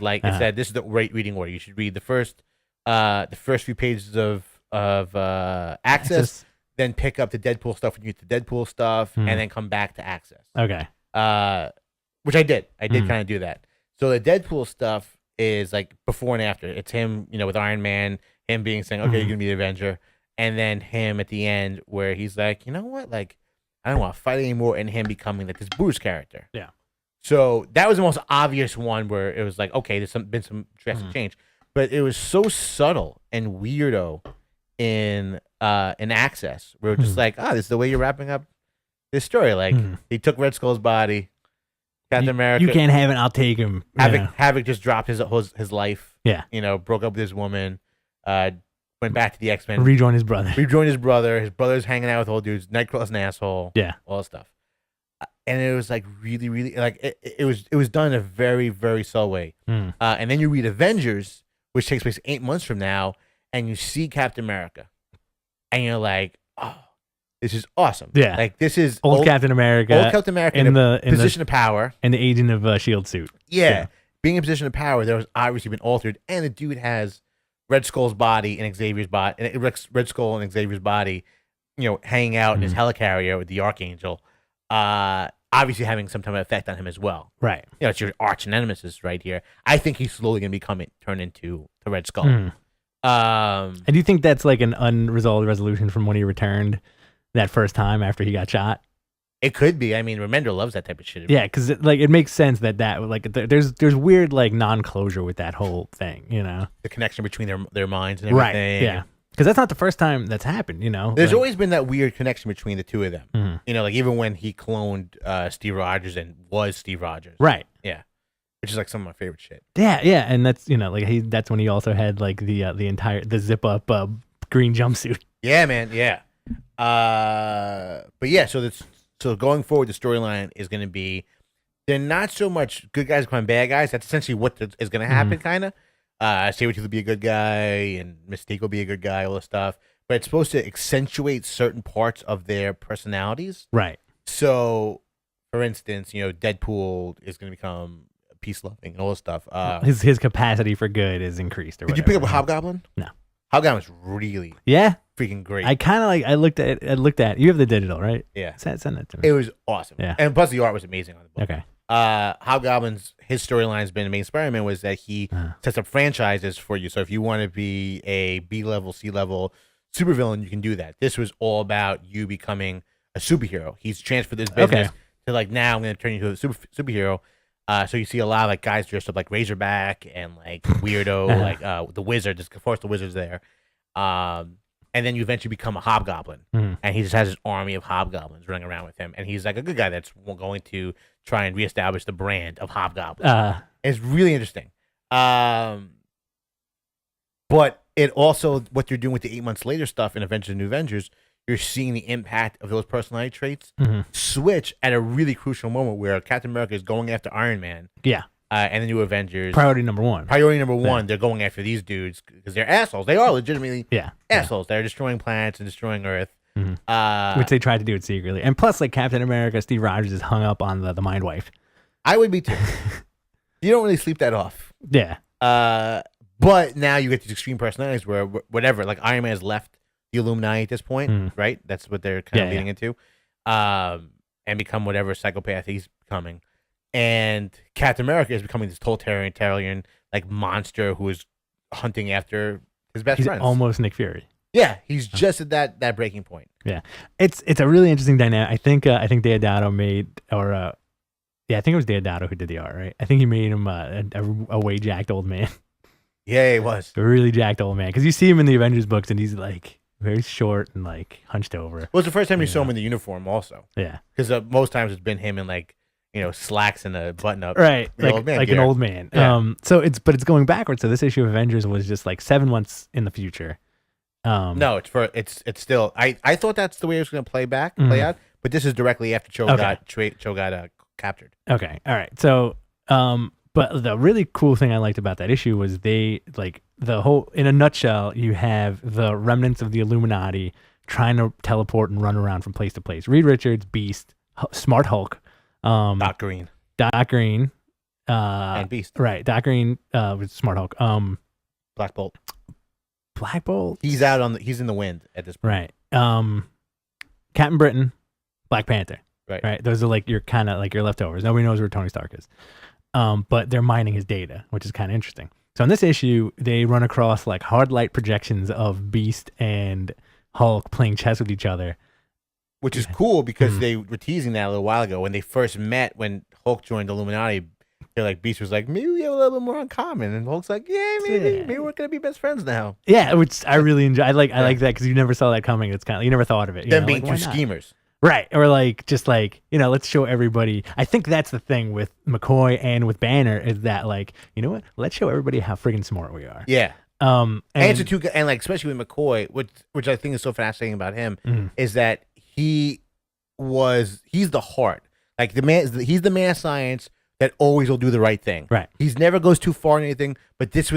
this is the right reading order. You should read the first few pages of Access, then pick up the Deadpool stuff when you get the Deadpool stuff, and then come back to Access. Okay. Which I did. I did kind of do that. So the Deadpool stuff is like before and after. It's him, with Iron Man, him being saying, okay, you're going to be the Avenger. And then him at the end where he's like, you know what? Like, I don't want to fight anymore. And him becoming like this Bruce character. Yeah. So that was the most obvious one where it was like, okay, there's been some drastic change. But it was so subtle and weirdo in Access where it was just like, this is the way you're wrapping up this story. Like, he took Red Skull's body. Captain America. You can't have it. I'll take him. Havoc just dropped his life. Yeah. Broke up with his woman. Went back to the X-Men. Rejoin his brother. Rejoined his brother. His brother's hanging out with old dudes. Nightcrawler's an asshole. Yeah. All that stuff. And it was like really, really like it was done in a very, very subtle way. And then you read Avengers, which takes place 8 months from now, and you see Captain America, and you're like, oh, this is awesome. Yeah. Like this is old Captain America. Old Captain America in the position of power. And the agent of S.H.I.E.L.D. suit. Yeah. Being in a position of power that was obviously been altered, and the dude has Red Skull's body and Xavier's body, and Red Skull and Xavier's body, hanging out in his helicarrier with the Archangel, obviously having some type of effect on him as well. Right. It's your arch nemesis right here. I think he's slowly going to turn into the Red Skull. And do you think that's like an unresolved resolution from when he returned that first time after he got shot? It could be. I mean, Remender loves that type of shit. Yeah, because it makes sense that there's weird like non-closure with that whole thing, the connection between their minds and everything. Right. Yeah. Because that's not the first time that's happened, There's always been that weird connection between the two of them. Like even when he cloned Steve Rogers and was Steve Rogers. Right. Yeah. Which is like some of my favorite shit. Yeah, yeah, and that's that's when he also had like the zip up green jumpsuit. Yeah, man. Yeah. But yeah, so going forward, the storyline is going to be they're not so much good guys becoming bad guys. That's essentially what is going to happen, kind of. Sabretooth will be a good guy, and Mystique will be a good guy, all this stuff. But it's supposed to accentuate certain parts of their personalities. Right. So, for instance, Deadpool is going to become peace-loving and all this stuff. His capacity for good is increased. Did you pick up a Hobgoblin? No. Hobgoblin's really freaking great. I kind of I looked at. You have the digital, right? Yeah. Send it to me. It was awesome. Yeah. And plus the art was amazing on the book. Okay. Hobgoblin's his storyline has been amazing. Spider-Man was that he sets up franchises for you. So if you want to be a B-level, C-level supervillain, you can do that. This was all about you becoming a superhero. He's transferred this business to like, now I'm going to turn you into a superhero. So you see a lot of like guys dressed up like Razorback and like weirdo, like the Wizard, just force the Wizard's there. And then you eventually become a Hobgoblin, and he just has his army of Hobgoblins running around with him, and he's like a good guy that's going to try and reestablish the brand of Hobgoblin. It's really interesting. But it also, what they're doing with the 8 months later stuff in Avengers and New Avengers, you're seeing the impact of those personality traits switch at a really crucial moment where Captain America is going after Iron Man. Yeah. And the New Avengers. Priority number one, they're going after these dudes because they're assholes. They are legitimately assholes. They're destroying planets and destroying Earth. Which they tried to do it secretly. And plus, like Captain America, Steve Rogers is hung up on the Mind Wife. I would be too. You don't really sleep that off. Yeah. But now you get these extreme personalities where whatever, like Iron Man has left the Illuminati at this point, right? That's what they're kind of leading into, and become whatever psychopath he's becoming. And Captain America is becoming this totalitarian like monster who is hunting after his best He's friends. almost Nick Fury. Yeah, he's just at that breaking point. Yeah, it's a really interesting dynamic. I think Deodato made, or I think it was Deodato who did the art, right? I think he made him a way jacked old man, Yeah, he was. a really jacked old man, because you see him in the Avengers books and he's like very short and like hunched over. Well, it's the first time you saw him in the uniform, also. Yeah, Because most times it's been him in like slacks and a button up, right, like an old man. Yeah. So it's going backwards. So this issue of Avengers was just like 7 months in the future. No, it's still. I thought that's the way it was going to play out, but this is directly after Cho got captured. Okay, all right. So, but the really cool thing I liked about that issue was they like the whole. In a nutshell, you have the remnants of the Illuminati trying to teleport and run around from place to place. Reed Richards, Beast, Smart Hulk, Doc Green, and Beast. Right, Doc Green was Smart Hulk. Black Bolt. Black Bolt. He's out he's in the wind at this point. Right. Captain Britain, Black Panther. Right. Right. Those are like your kind of like your leftovers. Nobody knows where Tony Stark is. But they're mining his data, which is kind of interesting. So in this issue, they run across like hard light projections of Beast and Hulk playing chess with each other. Which is cool because they were teasing that a little while ago when they first met. When Hulk joined the Illuminati, they're like, Beast was like, maybe we have a little bit more in common, and Hulk's like, maybe we're gonna be best friends now. Yeah, which I really enjoy. I like that because you never saw that coming. It's kind of you never thought of it. Them being like, two schemers. Right. Or like, just like, let's show everybody. I think that's the thing with McCoy and with Banner is that like, you know what? Let's show everybody how friggin' smart we are. Yeah. And like, especially with McCoy, which I think is so fascinating about him is that he's the heart. Like he's the man of science that always will do the right thing. Right. He's never goes too far in anything, but this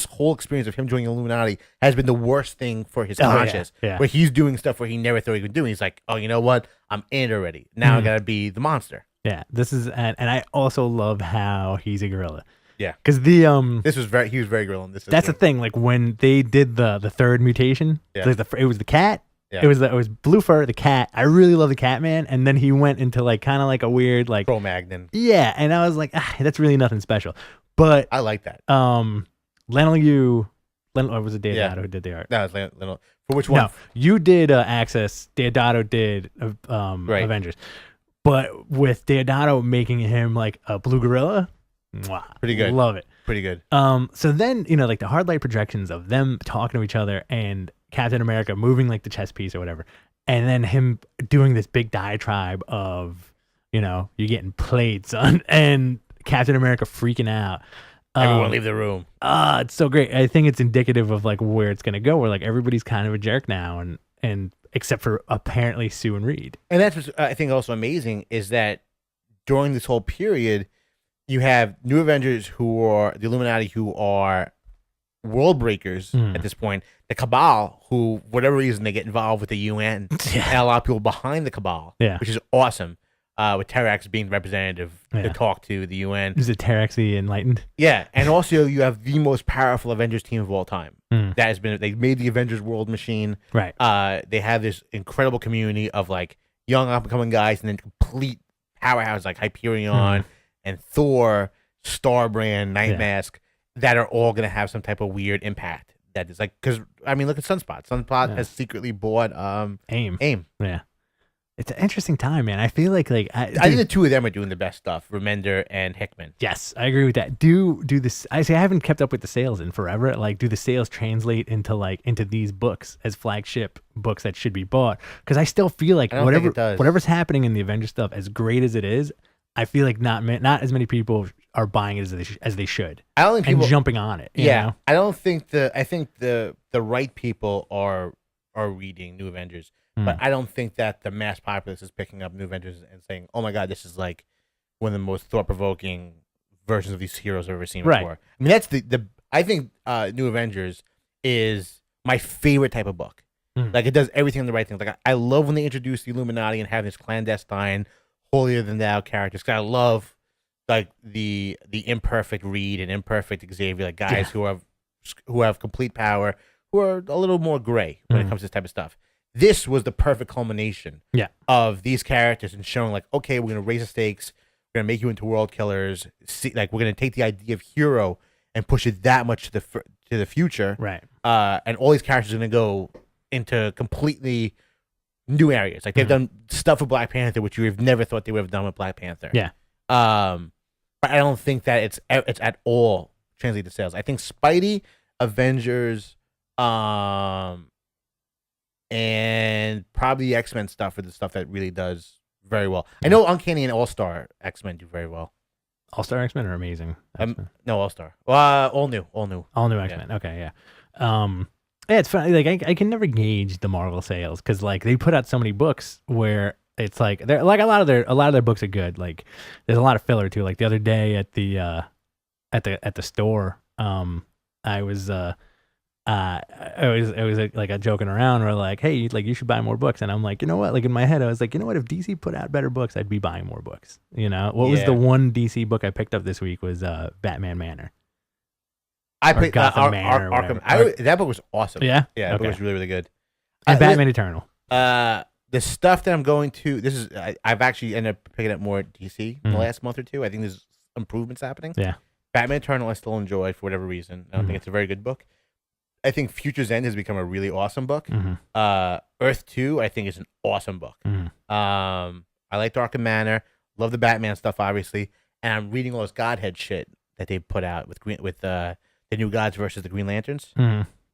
whole experience of him joining the Illuminati has been the worst thing for his conscience. Yeah. Where he's doing stuff where he never thought he would do. He's like, oh, you know what? I'm in it already. Now I gotta be the monster. Yeah. This is and I also love how he's a gorilla. Yeah. Because he was very gorilla in this. That's the thing. Like when they did the third mutation, it was the cat. Yeah. It was Blue Fur, the cat. I really love the cat man, and then he went into like kind of like a weird like Cro-Magnon. Yeah, and I was like, that's really nothing special. But I like that. Lenilou, or was it Deodato who did the art? No, it was Lenilou. For which one? No, you did Access. Deodato did Avengers, but with Deodato making him like a blue gorilla, pretty good. Love it. Pretty good. So then like the hard light projections of them talking to each other and Captain America moving like the chess piece or whatever, and then him doing this big diatribe of you're getting played, son, and Captain America freaking out. Everyone leave the room. It's so great. I think it's indicative of like where it's gonna go, where like everybody's kind of a jerk now, and except for apparently Sue and Reed. And that's what's I think also amazing is that during this whole period, you have New Avengers who are the Illuminati, who are world breakers at this point. The Cabal, who whatever reason they get involved with the UN, and a lot of people behind the Cabal, which is awesome. With Terax being representative to talk to the UN. Is it Terax the Enlightened? Yeah, and also you have the most powerful Avengers team of all time. That has been they made the Avengers world machine. Right. They have this incredible community of like young up and coming guys, and then complete powerhouse like Hyperion and Thor, Starbrand, Nightmask, that are all gonna have some type of weird impact. That is like because I mean look at Sunspot. Sunspot has secretly bought AIM. Yeah. It's an interesting time, man. I feel like I think the two of them are doing the best stuff, Remender and Hickman. Yes, I agree with that. Do this? I say I haven't kept up with the sales in forever. Like, do the sales translate into these books as flagship books that should be bought? Because I still feel like whatever's happening in the Avengers stuff, as great as it is, I feel like not as many people are buying it as they should. I don't think people jumping on it. You know? I don't think I think the right people are reading New Avengers. But I don't think that the mass populace is picking up New Avengers and saying, "Oh my God, this is like one of the most thought-provoking versions of these heroes I've ever seen before." I mean, that's the. I think New Avengers is my favorite type of book. Like it does everything the right thing. Like I love when they introduce the Illuminati and have this clandestine, holier than thou characters. 'Cause I love like the imperfect Reed and imperfect Xavier, like guys who have complete power, who are a little more gray when it comes to this type of stuff. This was the perfect culmination of these characters and showing like, okay, we're gonna raise the stakes, we're gonna make you into world killers. We're gonna take the idea of hero and push it that much to the future, right? And all these characters are gonna go into completely new areas. Like they've done stuff with Black Panther, which you have never thought they would have done with Black Panther. Yeah. But I don't think that it's at all translated to sales. I think Spidey, Avengers, and probably the X-Men stuff are the stuff that really does very well. I know Uncanny and All-Star X-Men do very well. All-Star X-Men are amazing. No, All-Star. All new X-Men. Yeah. Okay, yeah. Yeah, it's funny. Like I can never gauge the Marvel sales because like they put out so many books where it's like they're like a lot of their books are good. Like there's a lot of filler too. Like the other day at the store, I was like a joking around or like, hey, like you should buy more books. And I'm like, you know what? Like in my head, I was like, you know what? If DC put out better books, I'd be buying more books. You know, what was the one DC book I picked up this week was Batman Manor. I picked Arkham. that book was awesome. Yeah, yeah, that book was really, really good. And Batman Eternal. The stuff that I'm going to I've actually ended up picking up more at DC in the last month or two. I think there's improvements happening. Yeah, Batman Eternal I still enjoy for whatever reason. I don't think it's a very good book. I think Future's End has become a really awesome book. Earth 2 I think is an awesome book. I like Arkham Manor. Love the Batman stuff obviously, and I'm reading all this Godhead shit that they put out with the New Gods versus the Green Lanterns.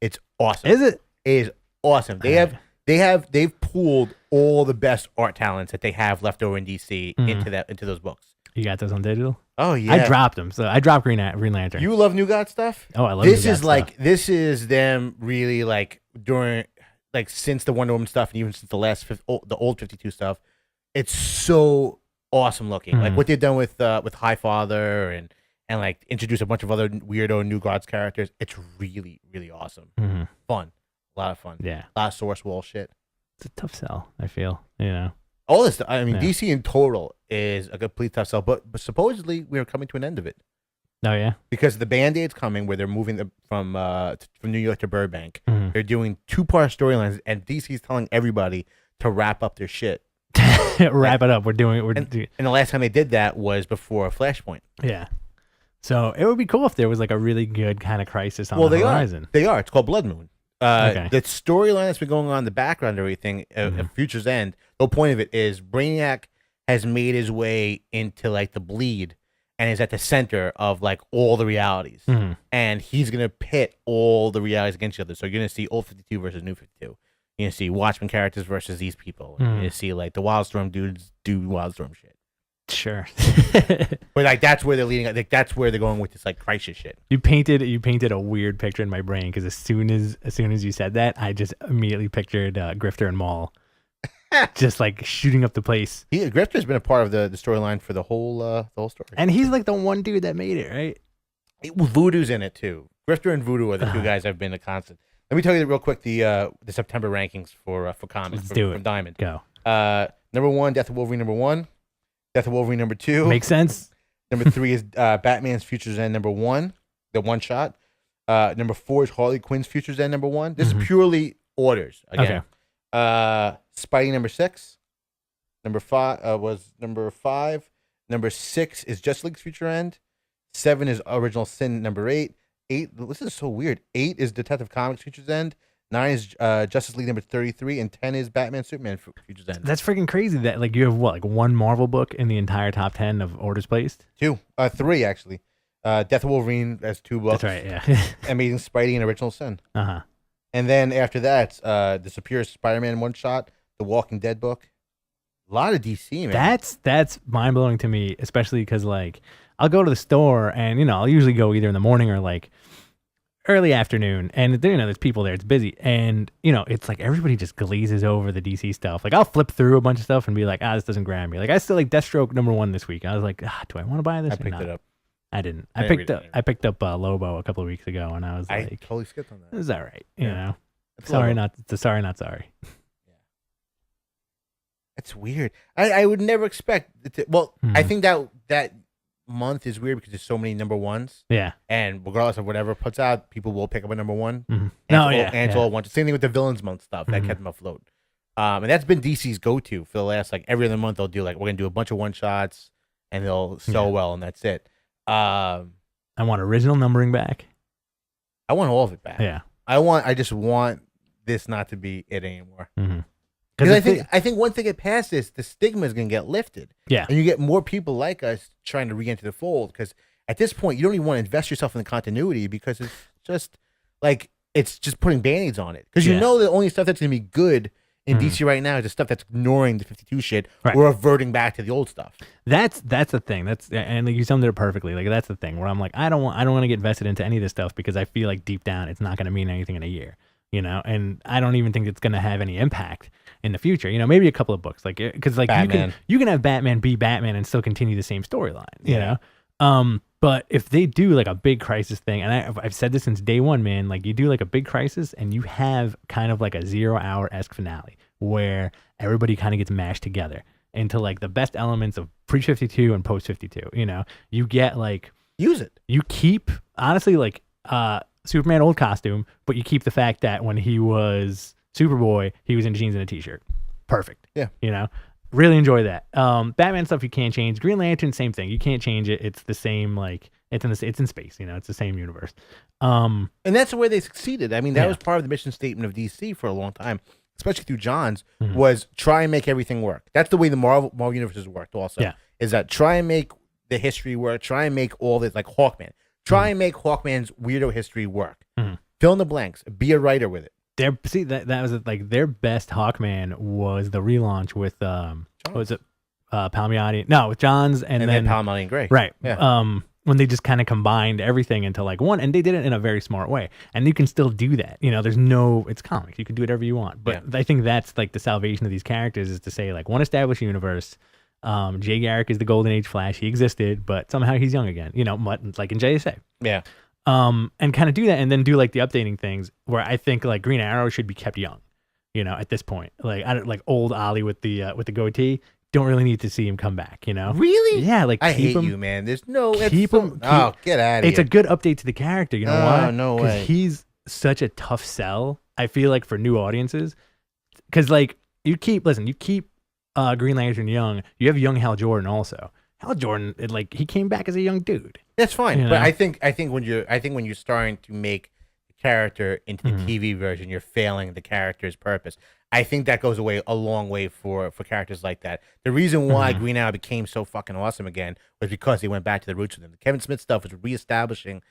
It's awesome. Is it? It is awesome. They've pooled all the best art talents that they have left over in DC into those books. You got those on digital? Oh yeah. I dropped them. So I dropped Green Lantern. You love New God stuff? Oh, I love this. New God Is like stuff. This is them really like during like since the Wonder Woman stuff and even since the old 52 stuff. It's so awesome looking. Like what they've done with Highfather and like introduce a bunch of other weirdo New Gods characters. It's really, really awesome. Fun. A lot of fun. Yeah. A lot of source wall shit. It's a tough sell, I feel. You know. All this, I mean, DC in total is a complete tough sell, but supposedly we are coming to an end of it. Oh yeah, because the Band-Aid's coming, where they're moving from New York to Burbank. They're doing 2-part storylines, and DC's telling everybody to wrap up their shit. Wrap it up. We're doing it. And the last time they did that was before Flashpoint. Yeah. So it would be cool if there was like a really good kind of crisis on the horizon. They are. It's called Blood Moon. Okay. The storyline that's been going on in the background and everything of Future's End, the whole point of it is Brainiac has made his way into like the bleed and is at the center of like all the realities. And he's going to pit all the realities against each other. So you're going to see old 52 versus new 52. You're going to see Watchmen characters versus these people. You're going to see like the Wildstorm dudes do Wildstorm shit. Sure. But like that's where they're leading. Like that's where they're going with this like crisis shit. You painted a weird picture in my brain because as soon as you said that, I just immediately pictured Grifter and Maul just like shooting up the place. Grifter's been a part of the storyline for the whole story. And he's like the one dude that made it, right? Voodoo's in it too. Grifter and Voodoo are the two guys that have been a constant. Let me tell you real quick the September rankings for comics from Diamond. Go. Number 1, Death of Wolverine. Number 1, Death of Wolverine. Number 2, makes sense. Number 3 is Batman's Future's End. Number 1, the one shot. Number 4 is Harley Quinn's Future's End. Number 1. This is purely orders again. Okay. Spidey number 6. Number 5 was number 5. Number 6 is Justice League's Future End. 7 is Original Sin. Number 8. This is so weird. 8 is Detective Comics Future's End. 9 is Justice League number 33, and 10 is Batman Superman Future's End. That's freaking crazy that like you have what, like one Marvel book in the entire top 10 of orders placed? 3 actually. Death of Wolverine has 2 books. That's right, yeah. Amazing Spidey and Original Sin. Uh-huh. And then after that, the Superior Spider-Man one shot, the Walking Dead book. A lot of DC, man. That's mind blowing to me, especially because like I'll go to the store and you know I'll usually go either in the morning or like early afternoon, and you know there's people there, it's busy, and you know it's like everybody just glazes over the DC stuff. Like I'll flip through a bunch of stuff and be like, this doesn't grab me. Like I still like Deathstroke number 1 this week. I was like, do I want to buy this? I picked it up. I didn't. I picked up Lobo a couple of weeks ago, and I was like, I totally skipped on that. It was all right, you know. It's sorry, Lobo. not sorry. It's weird. I would never expect it to, I think that month is weird because there's so many number ones, Yeah. and regardless of whatever puts out, people will pick up a number one. Mm-hmm. And it's all one. Same thing with the villains month stuff that kept them afloat. And that's been DC's go-to for the last like every other month. They'll do like we're gonna do a bunch of one shots, and they'll sell well, and that's it. I want original numbering back. I want all of it back. Yeah. I just want this not to be it anymore. Mm-hmm. Because I think once they get past this, the stigma is gonna get lifted. Yeah. And you get more people like us trying to re-enter the fold. Because at this point, you don't even want to invest yourself in the continuity because it's just like it's just putting band-aids on it. Because you know the only stuff that's gonna be good in DC right now is the stuff that's ignoring the 52 shit or reverting back to the old stuff. That's the thing. And like you summed it up perfectly. Like that's the thing where I'm like I don't want to get invested into any of this stuff because I feel like deep down it's not going to mean anything in a year, you know. And I don't even think it's going to have any impact in the future. You know, maybe a couple of books, like because like you can have Batman be Batman and still continue the same storyline, you know. But if they do like a big crisis thing, and I've said this since day one, man, like you do like a big crisis and you have kind of like a 0 hour-esque finale where everybody kind of gets mashed together into like the best elements of pre-52 and post-52, you know, you get like, use it. You keep, honestly, like Superman old costume, but you keep the fact that when he was Superboy, he was in jeans and a t-shirt. Perfect. Yeah. You know? Really enjoy that. Batman stuff you can't change. Green Lantern, same thing. You can't change it. It's the same. Like it's in space. You know, it's the same universe. And that's the way they succeeded. I mean, that was part of the mission statement of DC for a long time, especially through John's. Was try and make everything work. That's the way the Marvel universe has worked. Also, is that try and make the history work. Try and make all this like Hawkman. Try and make Hawkman's weirdo history work. Fill in the blanks. Be a writer with it. That was like their best Hawkman was the relaunch with what was it Palmiotti? No, with Johns and then Palmiotti and Gray. Right. Yeah. When they just kind of combined everything into like one, and they did it in a very smart way. And you can still do that. You know, it's comics. You can do whatever you want. But I think that's like the salvation of these characters is to say like one established universe. Jay Garrick is the Golden Age Flash. He existed, but somehow he's young again. You know, like in JSA. Yeah. And kind of do that and then do like the updating things where I think like Green Arrow should be kept young, you know, at this point. Like I don't like old Ollie with the goatee. Don't really need to see him come back, you know? Really? Yeah, like I hate him, you, man. There's no keep him. Oh, get out of here. It's a good update to the character, you know why? No way. He's such a tough sell, I feel like, for new audiences. Because like you keep Green Lantern young, you have young Hal Jordan also. Hal Jordan, he came back as a young dude. That's fine, you know? but I think when you're starting to make the character into the TV version, you're failing the character's purpose. I think that goes away a long way for characters like that. The reason why Green Arrow became so fucking awesome again was because they went back to the roots of them. The Kevin Smith stuff was reestablishing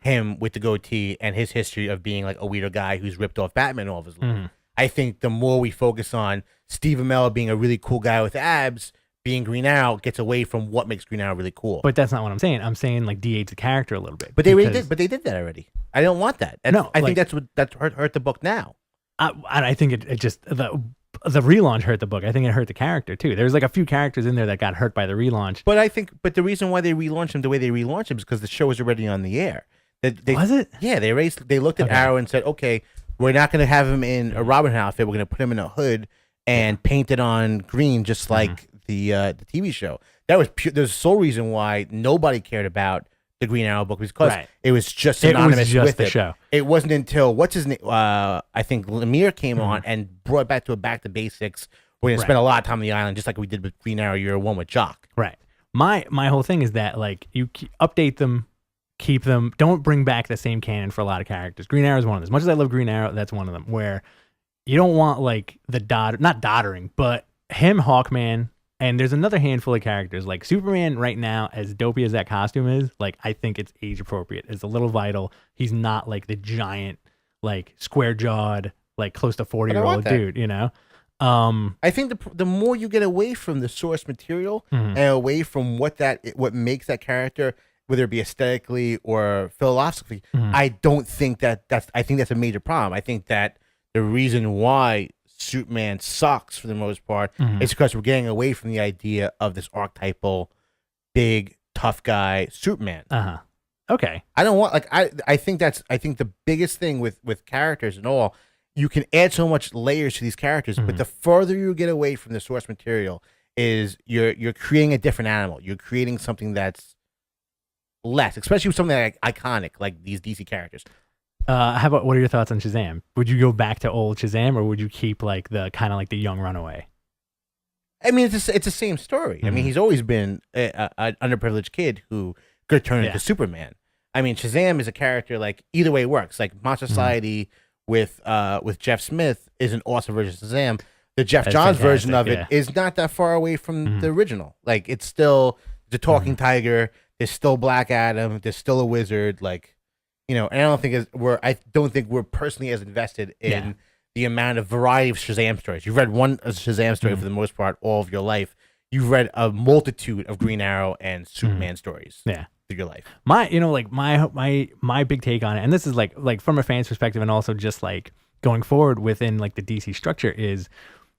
him with the goatee and his history of being like a weirdo guy who's ripped off Batman all of his life. I think the more we focus on Steve Amell being a really cool guy with abs, being Green Arrow gets away from what makes Green Arrow really cool. But that's not what I'm saying. I'm saying like de-age the character a little bit. But they did that already. I don't want that. I think that's hurt the book now. I think it just the relaunch hurt the book. I think it hurt the character too. There's like a few characters in there that got hurt by the relaunch. But the reason why they relaunched him the way they relaunched him is because the show was already on the air. Was it? Yeah, they looked at Arrow and said, okay, we're not going to have him in a Robin Hood outfit. We're going to put him in a hood and paint it on green, just like the TV show. That was there's the sole reason why nobody cared about the Green Arrow book was because it was just synonymous with the it. Show. It wasn't until what's his name? I think Lemire came on and brought back to basics. We're gonna spend a lot of time on the island, just like we did with Green Arrow Year One with Jock. Right. My whole thing is that like you update them, keep them. Don't bring back the same canon for a lot of characters. Green Arrow is one of them. As much as I love Green Arrow, that's one of them where you don't want like not doddering, but him, Hawkman. And there's another handful of characters like Superman right now, as dopey as that costume is, like I think it's age appropriate. It's a little vital. He's not like the giant, like square jawed, like close to 40-year-old dude, you know? I think the more you get away from the source material and away from what makes that character, whether it be aesthetically or philosophically, I don't think I think that's a major problem. I think that the reason why Superman sucks for the most part is because we're getting away from the idea of this archetypal big tough guy Superman. Okay. I don't want I think the biggest thing with characters and all, you can add so much layers to these characters, but the further you get away from the source material is you're creating a different animal. You're creating something that's less, especially with something like iconic like these DC characters. How about, what are your thoughts on Shazam? Would you go back to old Shazam, or would you keep like the kind of like the young Runaway? I mean, it's the same story. I mean, he's always been an underprivileged kid who could turn into Superman. I mean, Shazam is a character like either way works. Like Monster Society with Jeff Smith is an awesome version of Shazam. The Jeff Johns version of it is not that far away from the original. Like it's still the talking tiger. There's still Black Adam. There's still a wizard. Like, you know, and I don't think we're personally as invested in the amount of variety of Shazam stories. You've read one Shazam story for the most part all of your life. You've read a multitude of Green Arrow and Superman stories. Yeah. Through your life. My big take on it, and this is like from a fan's perspective, and also just like going forward within like the DC structure, is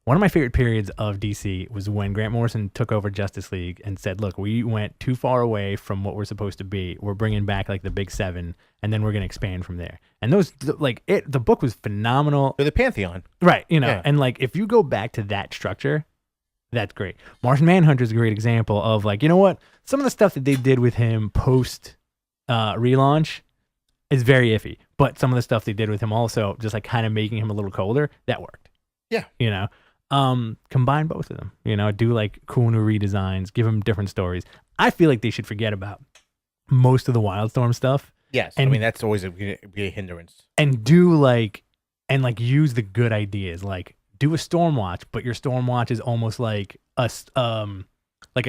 one of my favorite periods of DC was when Grant Morrison took over Justice League and said, look, we went too far away from what we're supposed to be. We're bringing back like the big seven, and then we're going to expand from there. And the book was phenomenal. They're the Pantheon. Right. You know, and like, if you go back to that structure, that's great. Martian Manhunter is a great example of like, you know what? Some of the stuff that they did with him post relaunch is very iffy, but some of the stuff they did with him also, just like kind of making him a little colder, that worked. Yeah. You know, combine both of them, you know, do like cool new redesigns, give them different stories. I feel like they should forget about most of the Wildstorm stuff. Yes. And, I mean, that's always be a hindrance. And use the good ideas, like do a Stormwatch, but your Stormwatch is almost like a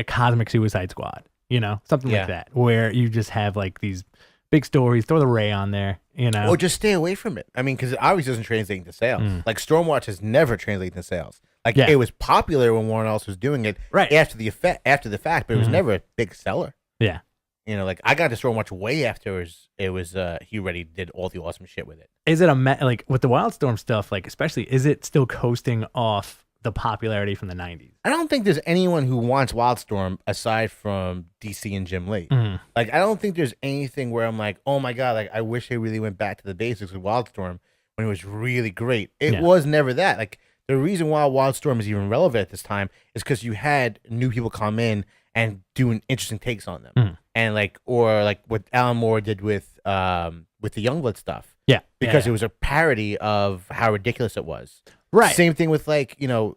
cosmic Suicide Squad, you know, something like that, where you just have like these big stories, throw the Ray on there, you know. Or just stay away from it. I mean, because it obviously doesn't translate into sales. Like Stormwatch has never translated into sales. Like it was popular when Warren Ellis was doing it after the fact, but it was never a big seller. Yeah. You know, like I got to Stormwatch way after it was he already did all the awesome shit with it. Is it like with the Wildstorm stuff, like especially, is it still coasting off the popularity from the 90s? I don't think there's anyone who wants Wildstorm aside from DC and Jim Lee. Like I don't think there's anything where I'm like, oh my god, like I wish they really went back to the basics with Wildstorm when it was really great. It was never that. Like the reason why Wildstorm is even relevant at this time is because you had new people come in and doing interesting takes on them, and like what Alan Moore did with the Youngblood stuff. Yeah, because it was a parody of how ridiculous it was. Right. Same thing with like, you know,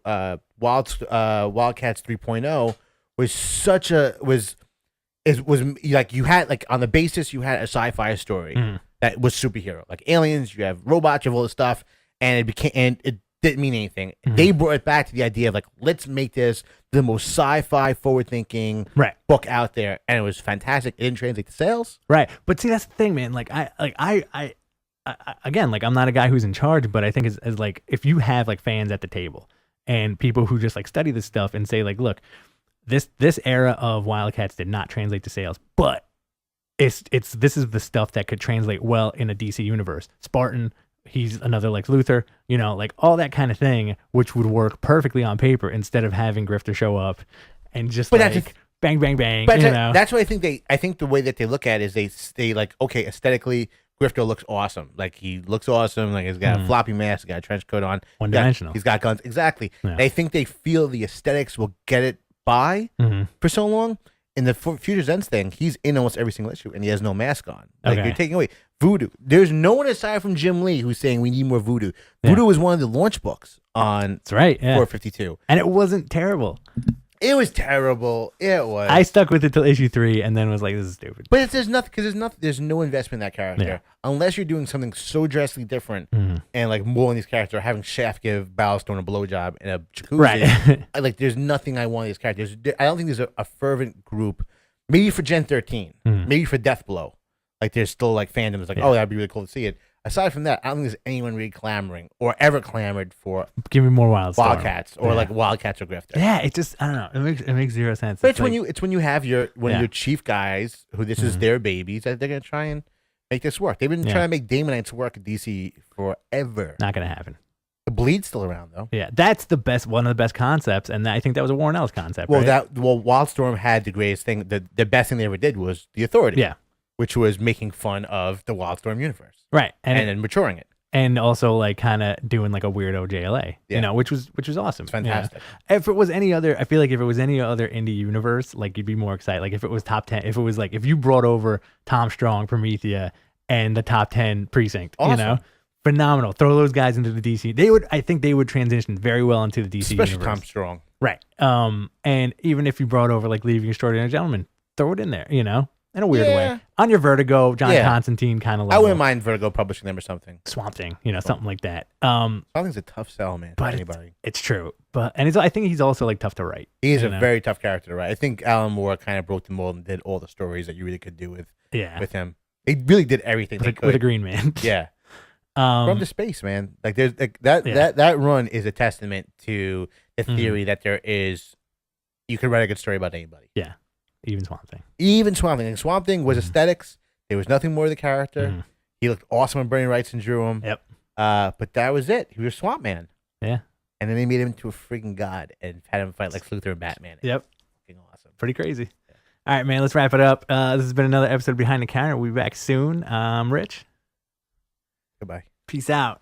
Wildcats 3.0 was like you had like on the basis you had a sci-fi story that was superhero, like aliens, you have robots, you have all this stuff, and it didn't mean anything. They brought it back to the idea of like, let's make this the most sci-fi forward-thinking book out there, and it was fantastic. It didn't translate to sales. Right. But see, that's the thing, man. Like I again, like I'm not a guy who's in charge, but I think it's like if you have like fans at the table and people who just like study this stuff and say like, look, this era of Wildcats did not translate to sales, but this is the stuff that could translate well in a DC universe. Spartan, he's another Lex Luthor, you know, like all that kind of thing, which would work perfectly on paper instead of having Grifter show up and just bang, bang, bang. But that's what I think the way that they look at it is they like, okay, aesthetically, Grifter looks awesome. Like he looks awesome. Like he's got a floppy mask, he's got a trench coat on. One dimensional. He's got guns. Exactly. Yeah. I think they feel the aesthetics will get it by for so long. In the Future's Ends thing, he's in almost every single issue, and he has no mask on. Like you're taking away Voodoo. There's no one aside from Jim Lee who's saying we need more Voodoo. Voodoo was one of the launch books on 452, and it wasn't terrible. It was terrible. It was. I stuck with it till issue 3, and then was like, "This is stupid." But there's nothing because there's no investment in that character unless you're doing something so drastically different and like more in these characters, having Shaft give Battlestone a blowjob in a jacuzzi. Right. Like, there's nothing I want in these characters. I don't think there's a fervent group. Maybe for Gen 13, maybe for Deathblow. Like there's still like fandom that's like, oh, that'd be really cool to see it. Aside from that, I don't think there's anyone really clamoring or ever clamored for give me more Wildcats or like Wildcats or Grifter. Yeah, it just I don't know. It makes zero sense. But it's when you have your chief guys who this is their babies that they're gonna try and make this work. They've been trying to make Damonites work at DC forever. Not gonna happen. The Bleed's still around though. Yeah, that's one of the best concepts, and I think that was a Warren Ellis concept. Well, right? Wildstorm had the greatest thing. The best thing they ever did was the Authority. Yeah. Which was making fun of the Wildstorm universe. Right. And then maturing it. and also like kind of doing like a weirdo JLA, Yeah. you know, which was awesome. It's fantastic. Yeah. If it was any other, I feel like if it was any other indie universe, like you'd be more excited. Like if it was top 10, if it was like if you brought over Tom Strong, Promethea, and the top 10 precinct, you know, Awesome. phenomenal. Throw those guys into the DC. They would, I think they would transition very well into the DC Especially universe. Tom Strong. Right. And even if you brought over like Leaving Extraordinary Gentlemen, throw it in there, you know, in a weird Yeah. way. On your Vertigo, John Yeah. Constantine kind of I level. wouldn't mind Vertigo publishing them or something. Swamp Thing, you know, something like that. Something's a tough sell, man. For But anybody. it's true. And I think he's also like tough to write. He is you a know? very tough character to write. I think Alan Moore kind of broke the mold and did all the stories that you really could do with Yeah. with him. They really did everything they could. With a Green Man. Yeah. From the space, man. Like there's like that run is a testament to the theory that there is you could write a good story about anybody. Yeah. Even Swamp Thing. Even Swamp Thing. And Swamp Thing was aesthetics. There was nothing more to the character. He looked awesome when Bernie Wrightson drew him. Yep. But that was it. He was Swamp Man. Yeah. And then they made him into a freaking god and had him fight like Luthor and Batman. Yep. Fucking awesome. Pretty crazy. All right, man. Let's wrap it up. This has been another episode of Behind the Counter. We'll be back soon. Rich. Goodbye. Peace out.